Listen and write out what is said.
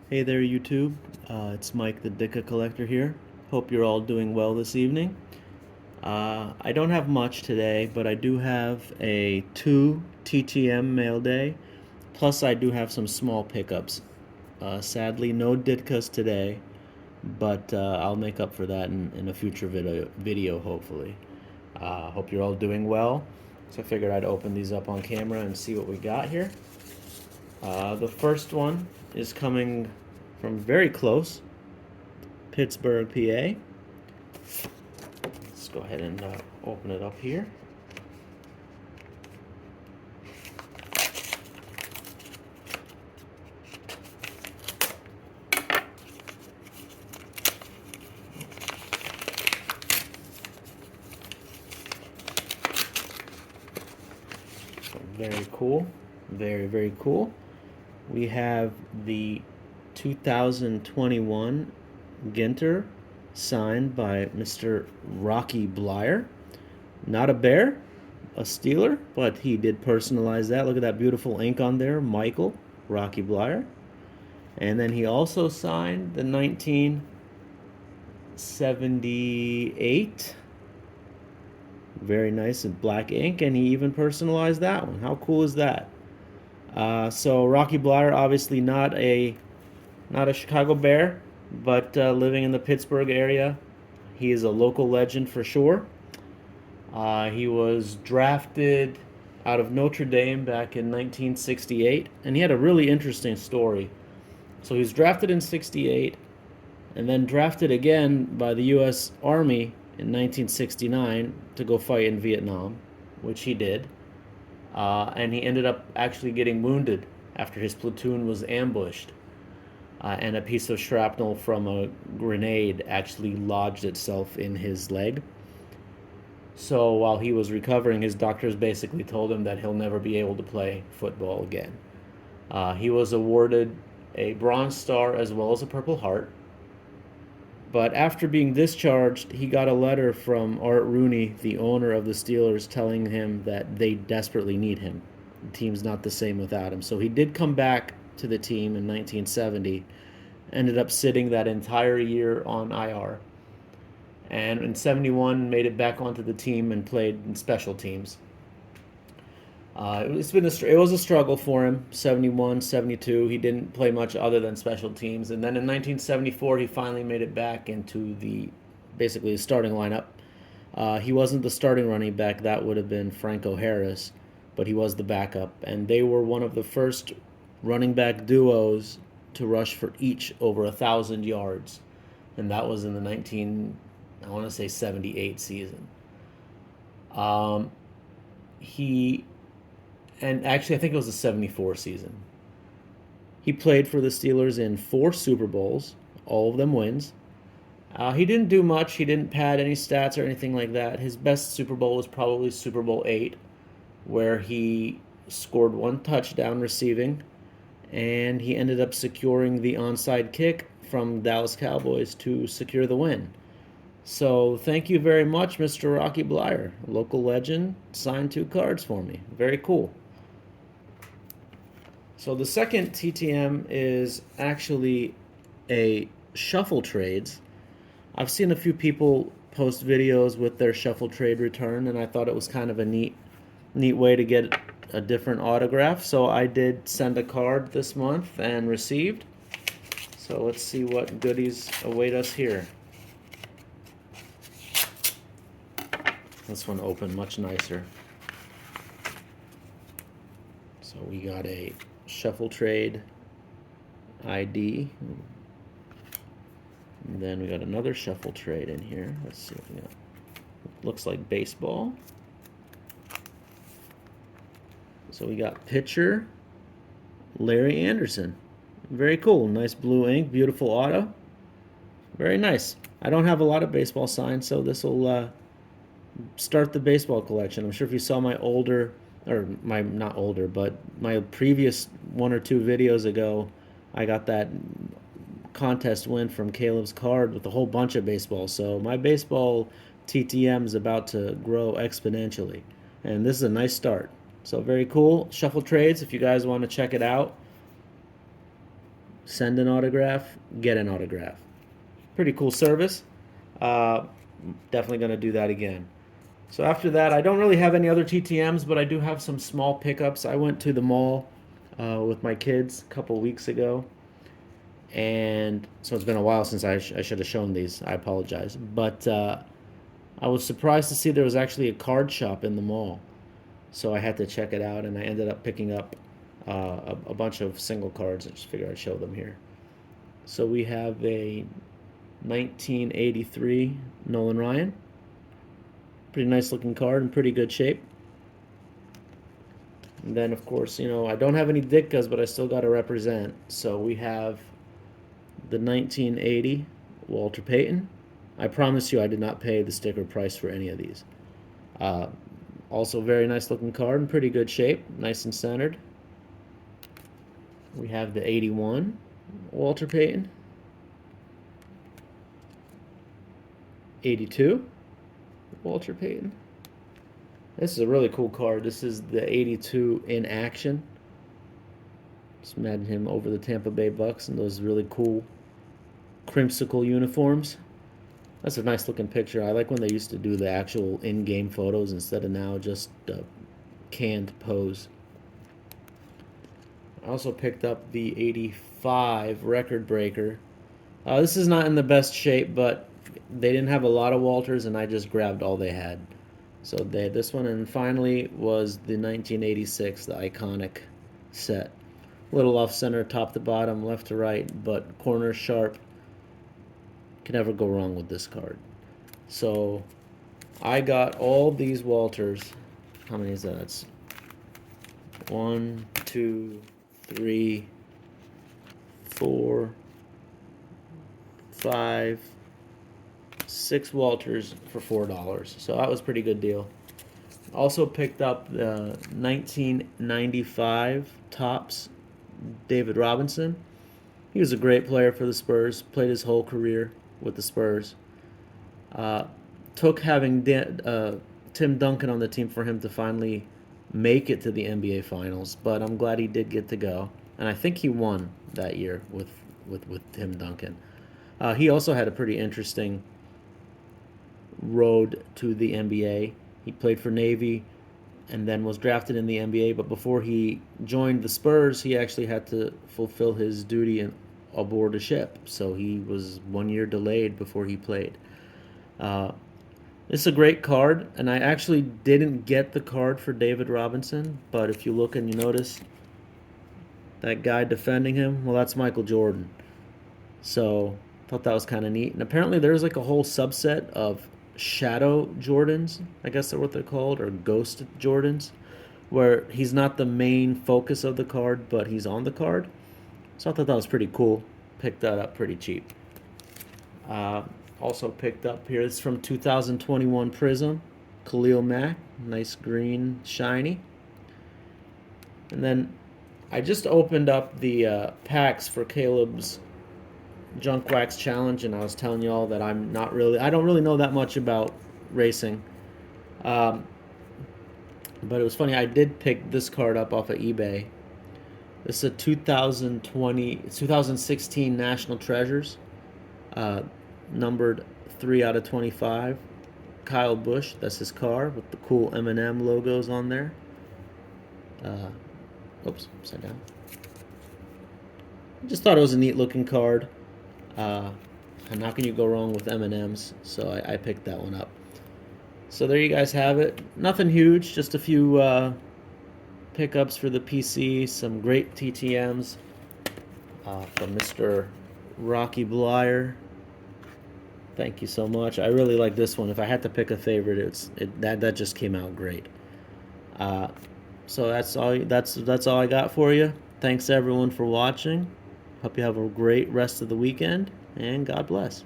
Hey there, YouTube. It's Mike the Dicka Collector here. Hope you're all doing well this evening. I don't have much today, but I do have a 2 TTM mail day, plus I do have some small pickups. Sadly, no Ditkas today, but I'll make up for that in a future video hopefully. Hope you're all doing well. So I figured I'd open these up on camera and see what we got here. The first one is coming from very close, Pittsburgh, PA. Let's go ahead and open it up here. So very cool, very cool. We have the 2021 Ginter signed by Mr. Rocky Blyer. Not a Bear, a Steeler, but he did personalize that. Look at that beautiful ink on there, Michael Rocky Blyer. And then he also signed the 1978. Very nice in black ink, and he even personalized that one. How cool is that? So Rocky Blyer, obviously not a Chicago Bear, but living in the Pittsburgh area. He is a local legend for sure. He was drafted out of Notre Dame back in 1968, and he had a really interesting story. So he was drafted in 68, and then drafted again by the U.S. Army in 1969 to go fight in Vietnam, which he did. And he ended up actually getting wounded after his platoon was ambushed. And a piece of shrapnel from a grenade actually lodged itself in his leg. So while he was recovering, his doctors basically told him that he'll never be able to play football again. He was awarded a Bronze Star as well as a Purple Heart. But after being discharged, he got a letter from Art Rooney, the owner of the Steelers, telling him that they desperately need him. The team's not the same without him. So he did come back to the team in 1970, ended up sitting that entire year on IR. And in 71 made it back onto the team and played in special teams. It was a struggle for him. 71, 72, he didn't play much other than special teams. And then in 1974, he finally made it back into basically the starting lineup. He wasn't the starting running back. That would have been Franco Harris, but he was the backup. And they were one of the first running back duos to rush for each over 1,000 yards. And that was in the 78 season. And actually, I think it was the 74 season. He played for the Steelers in 4 Super Bowls, all of them wins. He didn't do much. He didn't pad any stats or anything like that. His best Super Bowl was probably Super Bowl 8, where he scored 1 touchdown receiving, and he ended up securing the onside kick from Dallas Cowboys to secure the win. So thank you very much, Mr. Rocky Blyer, local legend, signed 2 cards for me. Very cool. So the second TTM is actually a shuffle trades. I've seen a few people post videos with their shuffle trade return, and I thought it was kind of a neat way to get a different autograph. So I did send a card this month and received. So let's see what goodies await us here. This one opened much nicer. So we got a shuffle trade ID. And then we got another shuffle trade in here. Let's see what we got. Looks like baseball. So we got pitcher Larry Anderson. Very cool. Nice blue ink. Beautiful auto. Very nice. I don't have a lot of baseball signs, so this will start the baseball collection. I'm sure if you saw my not older, but my previous 1 or 2 videos ago, I got that contest win from Caleb's card with a whole bunch of baseball. So my baseball TTM is about to grow exponentially, and this is a nice start. So very cool. Shuffle trades, if you guys want to check it out, send an autograph, get an autograph. Pretty cool service. Uh, Definitely going to do that again. So after that, I don't really have any other TTMs, but I do have some small pickups. I went to the mall with my kids a couple weeks ago, and so it's been a while since I should have shown these. I apologize, but I was surprised to see there was actually a card shop in the mall. So I had to check it out, and I ended up picking up a bunch of single cards. I just figured I'd show them here. So we have a 1983 Nolan Ryan. Pretty nice looking card in pretty good shape. And then, of course, I don't have any Ditkas, but I still got to represent. So we have the 1980 Walter Payton. I promise you I did not pay the sticker price for any of these. Also, very nice looking card in pretty good shape, nice and centered. We have the 81 Walter Payton. 82 Walter Payton. This is a really cool card. This is the 82 in action. Just imagine him over the Tampa Bay Bucks in those really cool crimsicle uniforms. That's a nice looking picture. I like when they used to do the actual in-game photos instead of now just canned pose. I also picked up the 85 record breaker. This is not in the best shape, but they didn't have a lot of Walters, and I just grabbed all they had. So this one, and finally was the 1986, the iconic set. A little off center, top to bottom, left to right, but corner sharp. Can never go wrong with this card. So I got all these Walters. How many is that? It's 1, 2, 3, 4, 5, 6 Walters for $4. So that was a pretty good deal. Also picked up the 1995 Topps David Robinson. He was a great player for the Spurs. Played his whole career with the Spurs. Took having Tim Duncan on the team for him to finally make it to the NBA Finals, but I'm glad he did get to go. And I think he won that year with Tim Duncan. He also had a pretty interesting road to the NBA. He played for Navy and then was drafted in the NBA, but before he joined the Spurs, he actually had to fulfill his duty aboard a ship. So he was 1 year delayed before he played. It's a great card, and I actually didn't get the card for David Robinson, but if you look and you notice that guy defending him, well, that's Michael Jordan. So thought that was kind of neat. And apparently there's like a whole subset of shadow Jordans, I guess that's what they're called, or ghost Jordans, where he's not the main focus of the card, but he's on the card. So I thought that was pretty cool. Picked that up pretty cheap. Also picked up here, this is from 2021 Prism, Khalil Mack, nice green, shiny. And then I just opened up the packs for Caleb's Junk Wax Challenge, and I was telling you all that I don't really know that much about racing. But it was funny, I did pick this card up off of eBay. This is a 2016 National Treasures, numbered 3 out of 25. Kyle Busch, that's his car with the cool M&M logos on there. Oops, upside down. Just thought it was a neat looking card. And how can you go wrong with M&Ms? So I picked that one up. So there you guys have it. Nothing huge, just a few pickups for the PC, some great TTMs from Mr. Rocky Blyer. Thank you so much. I really like this one. If I had to pick a favorite, that just came out great. So that's all I got for you. Thanks everyone for watching. Hope you have a great rest of the weekend, and God bless.